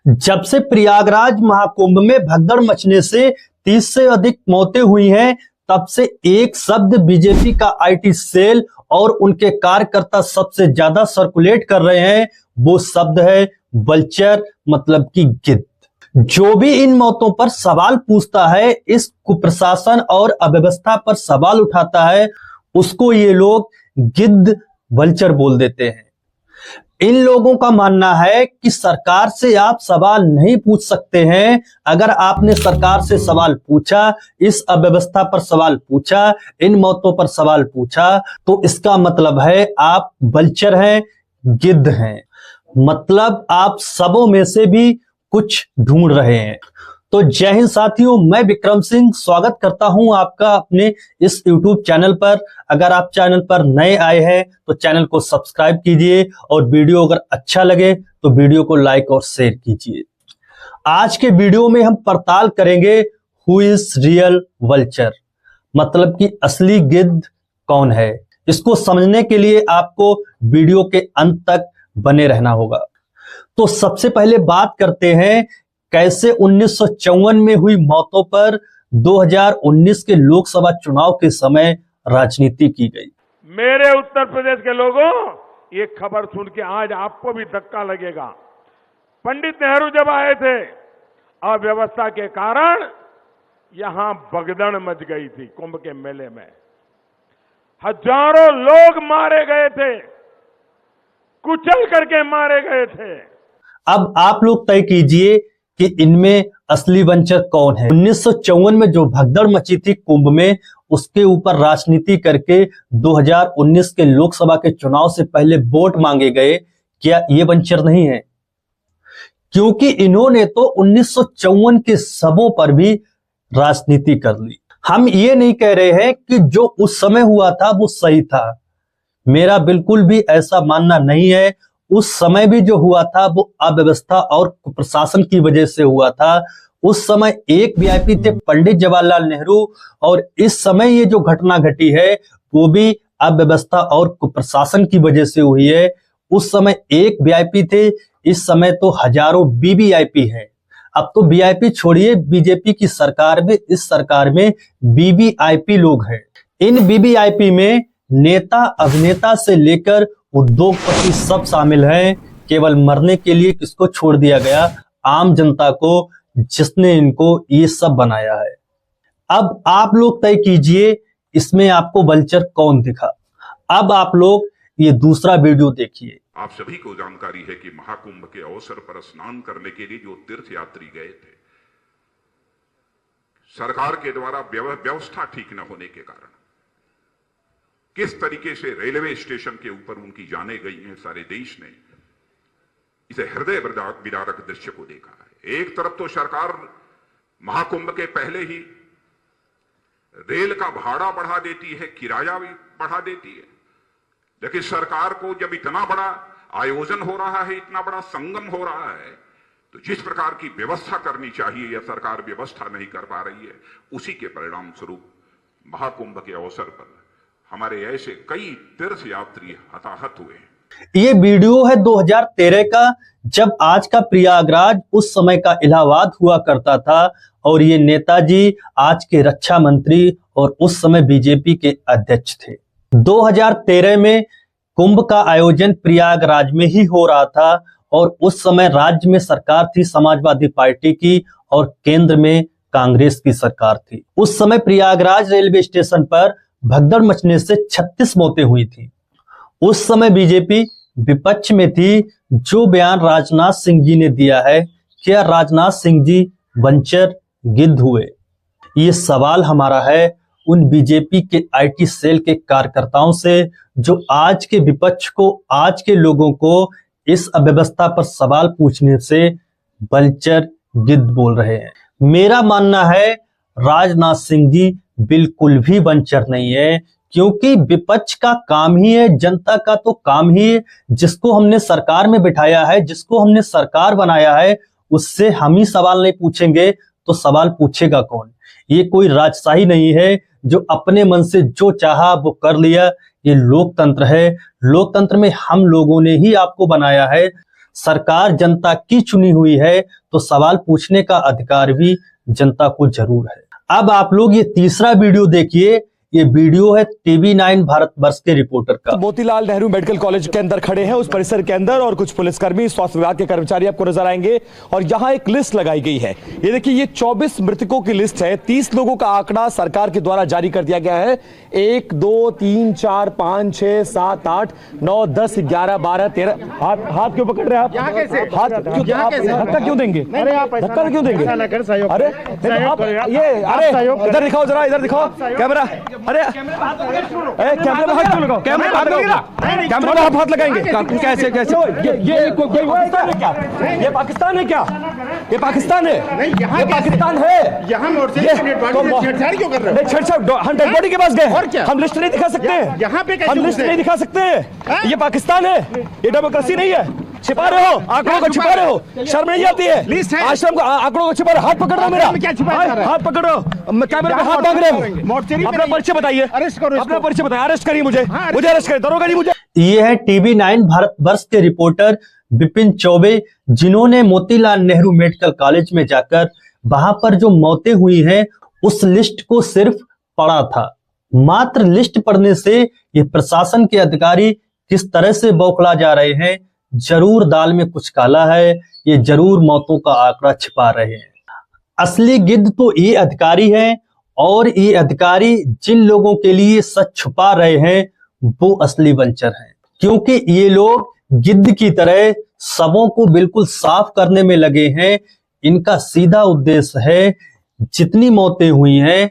जब से प्रयागराज महाकुंभ में भगदड़ मचने से 30 से अधिक मौतें हुई हैं, तब से एक शब्द बीजेपी का आईटी सेल और उनके कार्यकर्ता सबसे ज्यादा सर्कुलेट कर रहे हैं। वो शब्द है वल्चर, मतलब कि गिद्ध। जो भी इन मौतों पर सवाल पूछता है, इस कुप्रशासन और अव्यवस्था पर सवाल उठाता है, उसको ये लोग गिद्ध, वल्चर बोल देते हैं। इन लोगों का मानना है कि सरकार से आप सवाल नहीं पूछ सकते हैं। अगर आपने सरकार से सवाल पूछा, इस अव्यवस्था पर सवाल पूछा, इन मौतों पर सवाल पूछा, तो इसका मतलब है आप वल्चर हैं, गिद्ध हैं। मतलब आप सबों में से भी कुछ ढूंढ रहे हैं। तो जय हिंद साथियों, मैं विक्रम सिंह स्वागत करता हूं आपका अपने इस YouTube चैनल पर। अगर आप चैनल पर नए आए हैं तो चैनल को सब्सक्राइब कीजिए और वीडियो अगर अच्छा लगे तो वीडियो को लाइक और शेयर कीजिए। आज के वीडियो में हम पड़ताल करेंगे हु इज रियल वल्चर, मतलब कि असली गिद्ध कौन है। इसको समझने के लिए आपको वीडियो के अंत तक बने रहना होगा। तो सबसे पहले बात करते हैं कैसे 1954 में हुई मौतों पर 2019 के लोकसभा चुनाव के समय राजनीति की गई। मेरे उत्तर प्रदेश के लोगों, ये खबर सुन के आज आपको भी धक्का लगेगा। पंडित नेहरू जब आए थे, अव्यवस्था के कारण यहां भगदड़ मच गई थी। कुंभ के मेले में हजारों लोग मारे गए थे, कुचल करके मारे गए थे। अब आप लोग तय कीजिए कि इनमें असली वंचर कौन है। 1954 में जो भगदड़ मची थी कुंभ में, उसके ऊपर राजनीति करके 2019 के लोकसभा के चुनाव से पहले वोट मांगे गए। क्या ये वंचर नहीं है? क्योंकि इन्होंने तो 1954 के सबों पर भी राजनीति कर ली। हम ये नहीं कह रहे हैं कि जो उस समय हुआ था वो सही था। मेरा बिल्कुल भी ऐसा मानना नहीं है। उस समय भी जो हुआ था वो अव्यवस्था और प्रशासन की वजह से हुआ था। उस समय एक वीआईपी थे पंडित जवाहरलाल नेहरू, और इस समय ये जो घटना घटी है वो भी अव्यवस्था और कुप्रशासन की वजह से हुई है। उस समय एक वीआईपी थे, इस समय तो हजारों वीवीआईपी है। अब तो वीआईपी छोड़िए, बीजेपी की सरकार में, इस सरकार में वीवीआईपी लोग हैं। इन वीवीआईपी में नेता अभिनेता से लेकर उद्योगपति सब शामिल हैं। केवल मरने के लिए किसको छोड़ दिया गया? आम जनता को, जिसने इनको ये सब बनाया है। अब आप लोग तय कीजिए इसमें आपको वल्चर कौन दिखा। अब आप लोग ये दूसरा वीडियो देखिए। आप सभी को जानकारी है कि महाकुंभ के अवसर पर स्नान करने के लिए जो तीर्थ यात्री गए थे, सरकार के द्वारा व्यवस्था ठीक न होने के कारण किस तरीके से रेलवे स्टेशन के ऊपर उनकी जाने गई हैं, सारे देश ने इसे हृदय विदारक दृश्य को देखा है। एक तरफ तो सरकार महाकुंभ के पहले ही रेल का भाड़ा बढ़ा देती है, किराया भी बढ़ा देती है, लेकिन सरकार को जब इतना बड़ा आयोजन हो रहा है, इतना बड़ा संगम हो रहा है, तो जिस प्रकार की व्यवस्था करनी चाहिए यह सरकार व्यवस्था नहीं कर पा रही है। उसी के परिणाम स्वरूप महाकुंभ के अवसर पर हमारे ऐसे कई तीर्थ यात्री हताहत हुए। ये वीडियो है 2013 का, जब आज का प्रयागराज उस समय का इलाहाबाद हुआ करता था, और ये नेताजी आज के रक्षा मंत्री और उस समय बीजेपी के अध्यक्ष थे। 2013 में कुंभ का आयोजन प्रयागराज में ही हो रहा था, और उस समय राज्य में सरकार थी समाजवादी पार्टी की और केंद्र में कांग्रेस की सरकार थी। उस समय प्रयागराज रेलवे स्टेशन पर भगदड़ मचने से 36 मौतें हुई थी। उस समय बीजेपी विपक्ष में थी। जो बयान राजनाथ सिंह जी ने दिया है, क्या राजनाथ सिंह जी वंचर, गिद्ध हुए? ये सवाल हमारा है उन बीजेपी के आईटी सेल के कार्यकर्ताओं से, जो आज के विपक्ष को, आज के लोगों को इस अव्यवस्था पर सवाल पूछने से वल्चर, गिद्ध बोल रहे हैं। मेरा मानना है राजनाथ सिंह जी बिल्कुल भी वंचर नहीं है, क्योंकि विपक्ष का काम ही है, जनता का तो काम ही है। जिसको हमने सरकार में बिठाया है, जिसको हमने सरकार बनाया है, उससे हम ही सवाल नहीं पूछेंगे तो सवाल पूछेगा कौन? ये कोई राजशाही नहीं है जो अपने मन से जो चाहा वो कर लिया। ये लोकतंत्र है। लोकतंत्र में हम लोगों ने ही आपको बनाया है। सरकार जनता की चुनी हुई है तो सवाल पूछने का अधिकार भी जनता को जरूर है। अब आप लोग ये तीसरा वीडियो देखिए। ये वीडियो है TV9 भारतवर्ष के रिपोर्टर का। मोतीलाल नेहरू मेडिकल कॉलेज के अंदर खड़े हैं, उस परिसर के अंदर, और कुछ पुलिसकर्मी, स्वास्थ्य विभाग के कर्मचारी आपको नजर आएंगे। और यहां एक लिस्ट लगाई गई है। ये देखिए, ये 24 मृतकों की लिस्ट है। 30 लोगों का आंकड़ा सरकार के द्वारा जारी कर दिया गया है। 1 2 3 4 5 6 7 8 9 10 11 12 13। हाथ क्यों पकड़ रहे हैं आप? हाथ क्यों? धक्का क्यों देंगे? धक्का क्यों देंगे? अरे इधर दिखाओ, जरा इधर दिखाओ कैमरा। अरे कैमरे में हाथ क्यों लगाओ? कैमरे में आप हाथ लगाएंगे कैसे? कैसे ये कोई पाकिस्तान है क्या? ये पाकिस्तान है क्या? ये पाकिस्तान है? ये पाकिस्तान है। यहाँ छेड़छाड़ क्यों कर रहे हैं? छेड़छाड़ हम डेड बॉडी के पास गए, हम लिस्ट नहीं दिखा सकते हैं। यहाँ पे हम लिस्ट नहीं दिखा सकते हैं। ये पाकिस्तान है, ये डेमोक्रेसी नहीं है। छिपा रहे हो, आंकड़ों को छिपा रहे हो, शर्म नहीं आती है? आश्रम को आंकड़ों को छिपा रहे, हाथ पकड़ रहे मेरा, हाथ पकड़ो, कैमरे में हाथ मांग रहे हो। अपना परिचय बताइए, अपना परिचय बताइए। अरेस्ट करिए मुझे अरेस्ट करिए, दरोगा नहीं मुझे। ये है TV9 भारतवर्ष के रिपोर्टर विपिन चौबे, जिन्होंने मोतीलाल नेहरू मेडिकल कॉलेज में जाकर वहां पर जो मौतें हुई हैं उस लिस्ट को सिर्फ पढ़ा था। मात्र लिस्ट पढ़ने से ये प्रशासन के अधिकारी किस तरह से बौखला जा रहे हैं, जरूर दाल में कुछ काला है, ये जरूर मौतों का आंकड़ा छिपा रहे हैं। असली गिद्ध तो ये अधिकारी हैं, और ये अधिकारी जिन लोगों के लिए सच छुपा रहे हैं वो असली वंचर हैं, क्योंकि ये लोग गिद्ध की तरह सबों को बिल्कुल साफ करने में लगे हैं। इनका सीधा उद्देश्य है जितनी मौतें हुई हैं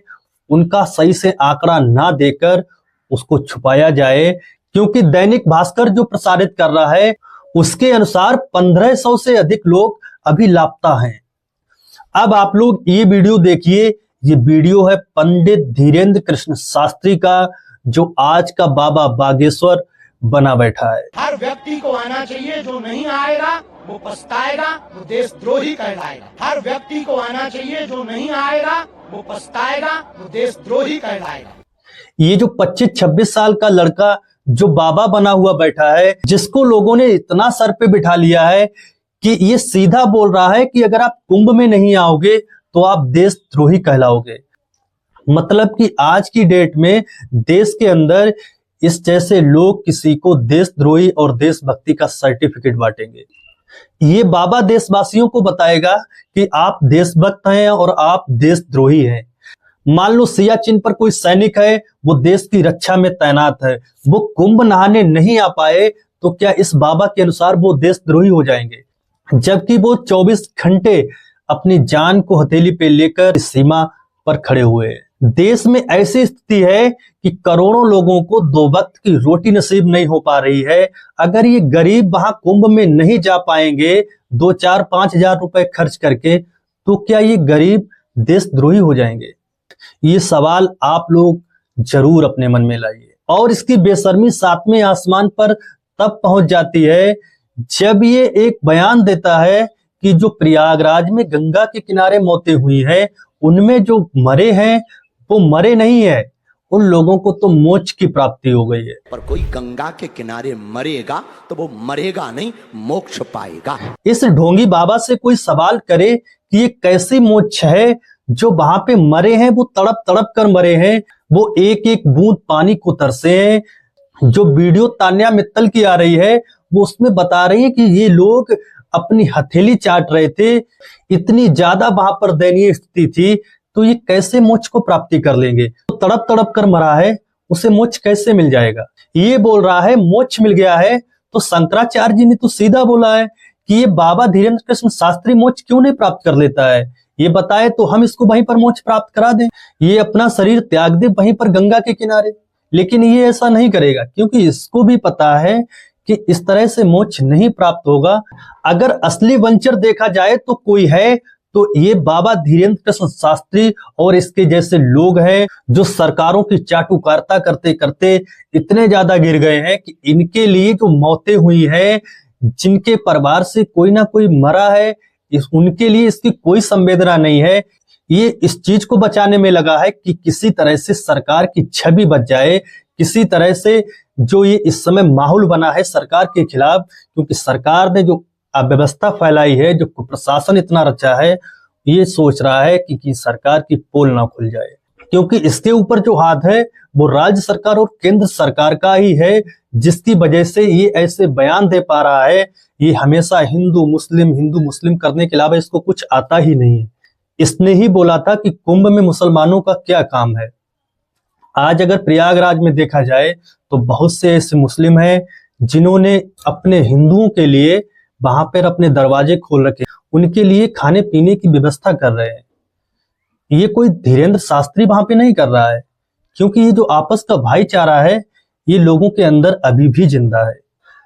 उनका सही से आंकड़ा ना देकर उसको छुपाया जाए, क्योंकि दैनिक भास्कर जो प्रसारित कर रहा है उसके अनुसार 1500 से अधिक लोग अभी लापता हैं। अब आप लोग ये वीडियो देखिए। ये वीडियो है पंडित धीरेन्द्र कृष्ण शास्त्री का, जो आज का बाबा बागेश्वर बना बैठा है। हर व्यक्ति को आना चाहिए, जो नहीं आएगा वो पछताएगा, वो देशद्रोही कहलाएगा। हर व्यक्ति को आना चाहिए, जो नहीं आएगा वो पछताएगा, वो देशद्रोही कहलाएगा। ये जो 25-26 साल का लड़का जो बाबा बना हुआ बैठा है, जिसको लोगों ने इतना सर पे बिठा लिया है कि ये सीधा बोल रहा है कि अगर आप कुंभ में नहीं आओगे तो आप देशद्रोही कहलाओगे। मतलब कि आज की डेट में देश के अंदर इस जैसे लोग किसी को देशद्रोही और देशभक्ति का सर्टिफिकेट बांटेंगे। ये बाबा देशवासियों को बताएगा कि आप देशभक्त हैं और आप देशद्रोही हैं। मान लो सियाचिन पर कोई सैनिक है, वो देश की रक्षा में तैनात है, वो कुंभ नहाने नहीं आ पाए तो क्या इस बाबा के अनुसार वो देशद्रोही हो जाएंगे? जबकि वो 24 घंटे अपनी जान को हथेली पे लेकर इस सीमा पर खड़े हुए हैं। देश में ऐसी स्थिति है कि करोड़ों लोगों को 2 वक्त की रोटी नसीब नहीं हो पा रही है। अगर ये गरीब वहां कुंभ में नहीं जा पाएंगे 2, 4, 5 हजार रुपए खर्च करके, तो क्या ये गरीब देशद्रोही हो जाएंगे? ये सवाल आप लोग जरूर अपने मन में लाइए। और इसकी बेशर्मी 7वें आसमान पर तब पहुंच जाती है जब ये एक बयान देता है कि जो प्रयागराज में गंगा के किनारे मौतें हुई हैं उनमें जो मरे हैं वो मरे नहीं है, उन लोगों को तो मोक्ष की प्राप्ति हो गई है। पर कोई गंगा के किनारे मरेगा तो वो मरेगा नहीं, मोक्ष पाएगा। इस ढोंगी बाबा से कोई सवाल करे कि ये कैसी मोक्ष है, जो वहां पे मरे हैं वो तड़प तड़प कर मरे हैं, वो एक एक बूंद पानी को तरसे हैं। जो वीडियो तान्या मित्तल की आ रही है वो उसमें बता रही है कि ये लोग अपनी हथेली चाट रहे थे, इतनी ज्यादा वहां पर दयनीय स्थिति थी, तो ये कैसे मोक्ष को प्राप्ति कर लेंगे? तो तड़प तड़प कर मरा है, उसे मोक्ष कैसे मिल जाएगा? ये बोल रहा है मोक्ष मिल गया है, तो शंकराचार्य जी ने तो सीधा बोला है कि ये बाबा धीरेन्द्र कृष्ण शास्त्री मोक्ष क्यों नहीं प्राप्त कर लेता है, ये बताए तो हम इसको वहीं पर मोक्ष प्राप्त करा दें। ये अपना शरीर त्याग दे वहीं पर गंगा के किनारे, लेकिन ये ऐसा नहीं करेगा, क्योंकि इसको भी पता है कि इस तरह से मोक्ष नहीं प्राप्त होगा। अगर असली वंचर देखा जाए तो कोई है तो ये बाबा धीरेन्द्र कृष्ण शास्त्री और इसके जैसे लोग हैं, जो सरकारों की चाटुकारिता करते करते इतने ज्यादा गिर गए हैं कि इनके लिए जो मौतें हुई हैं, जिनके परिवार से कोई ना कोई मरा है, उनके लिए इसकी कोई संवेदना नहीं है। ये इस चीज को बचाने में लगा है कि किसी तरह से सरकार की छवि बच जाए, किसी तरह से जो ये इस समय माहौल बना है सरकार के खिलाफ, क्योंकि सरकार ने जो अव्यवस्था फैलाई है, जो कुप्रशासन इतना रचा है, ये सोच रहा है कि सरकार की पोल ना खुल जाए, क्योंकि इसके ऊपर जो हाथ है वो राज्य सरकार और केंद्र सरकार का ही है, जिसकी वजह से ये ऐसे बयान दे पा रहा है। ये हमेशा हिंदू मुस्लिम करने के अलावा इसको कुछ आता ही नहीं है। इसने ही बोला था कि कुंभ में मुसलमानों का क्या काम है। आज अगर प्रयागराज में देखा जाए तो बहुत से ऐसे मुस्लिम हैं जिन्होंने अपने हिंदुओं के लिए वहां पर अपने दरवाजे खोल रखे, उनके लिए खाने पीने की व्यवस्था कर रहे हैं। ये कोई धीरेन्द्र शास्त्री वहां पे नहीं कर रहा है, क्योंकि ये जो आपस का भाईचारा है ये लोगों के अंदर अभी भी जिंदा है।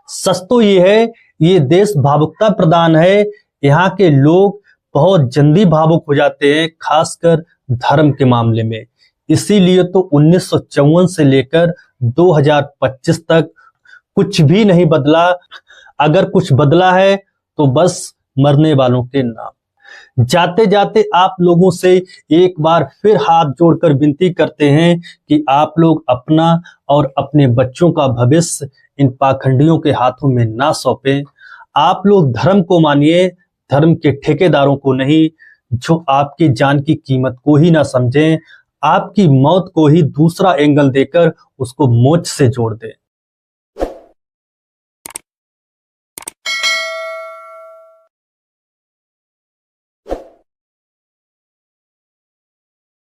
सच तो ये है, ये देश भावुकता प्रदान है। यहाँ के लोग बहुत जल्दी भावुक हो जाते हैं, खासकर धर्म के मामले में। इसीलिए तो 1954 से लेकर 2025 तक कुछ भी नहीं बदला। अगर कुछ बदला है तो बस मरने वालों के नाम। जाते जाते आप लोगों से एक बार फिर हाथ जोड़कर विनती करते हैं कि आप लोग अपना और अपने बच्चों का भविष्य इन पाखंडियों के हाथों में ना सौंपें। आप लोग धर्म को मानिए, धर्म के ठेकेदारों को नहीं, जो आपकी जान की कीमत को ही ना समझें, आपकी मौत को ही दूसरा एंगल देकर उसको मोच से जोड़ दें।